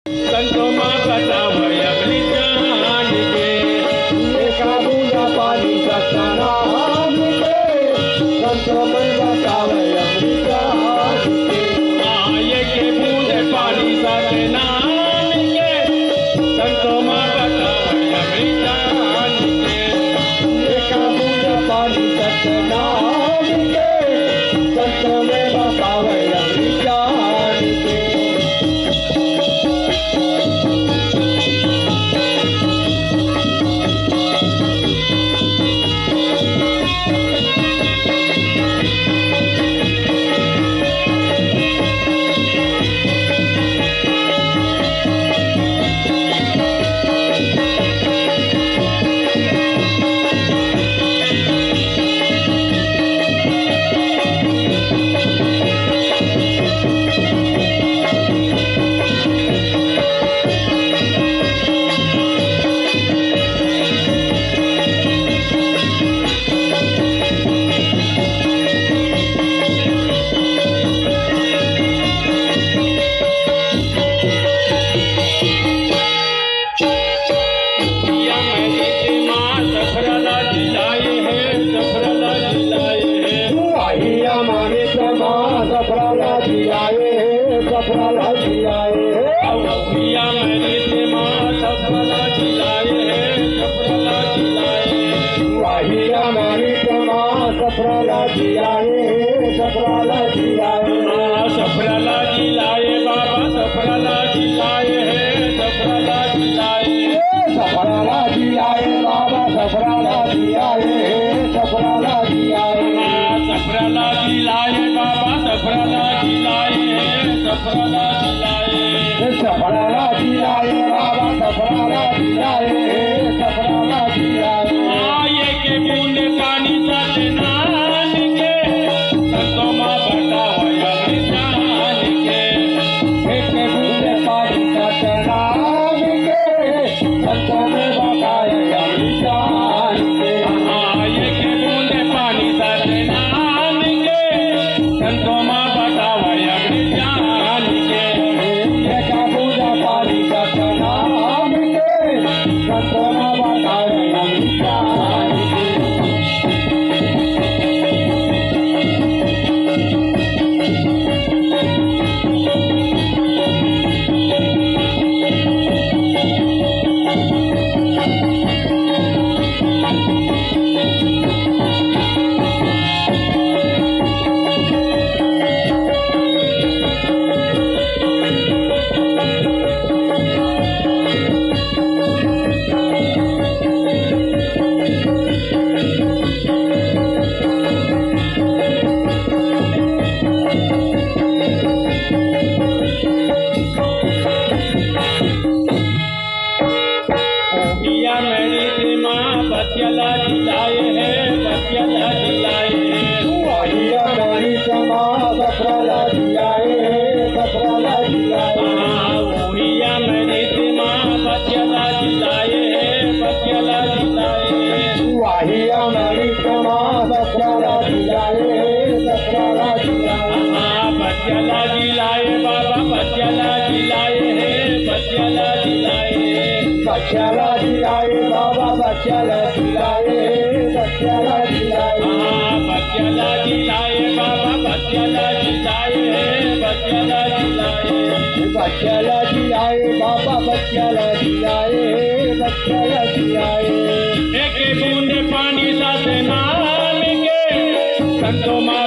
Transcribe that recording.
संतों माँ बतावे अपनी जान के, एका बूंदा पानी सतनाम के, संतों में बतावे अपनी जान के। आये के बूंदे पानी सतनाम के, संतों माँ बतावे अपनी जान के। एका बूंदा पानी सतनाम के, संतों में बतावे अपनी जान के। सफराला जिलाए पिया मेरी माँ सफराला जिलाए सफराला जिलाए। वाहिया मारी माँ सफराला जिलाए सफराला जिलाए। सफराला जिलाए बाबा सफराला जिलाए सफराला जिलाए। सफराला जिलाए बाबा सफराला जिलाए सफराला जिलाए। सफराला जिलाए बाबा सफराला जिलाए सफराला जिलाए। सफराला जिलाए बाबा सफराला जिलाए सफराला जिलाए। आये के बूंदे पानी सतनाम के, संतों माँ बतावे अपनी जान के। एक बूंदे पानी सतनाम के, संतों में बताए अपनी जान के। आये के बूंदे पानी सतनाम के, संतों माँ बतावे अपनी जान के। एक बूंदा पानी सतनाम के, संतों में बताए अपनी जान के। पिया मेरी माँ बतियाला जिलाए बतियाला जिलाए। वाहिया मारी माँ सफराला जिलाए सफराला जिलाए। पिया मेरी माँ बतियाला जिलाए बतियाला जिलाए। वाहिया मारी माँ सफराला जिलाए सफराला जिलाए। बतियाला जिलाए बाबा बतियाला जिलाए बतियाला जिलाए। बच्चाला जिलाए बाबा बच्चाला जिलाए बच्चाला जिलाए। बतियाला जिलाए बाबा बतियाला जिलाए बतियाला जिलाए। बच्चाला जिलाए बाबा बच्चाला जिलाए बच्चाला जिलाए। एक बूंद पानी सतनाम के, संतों माँ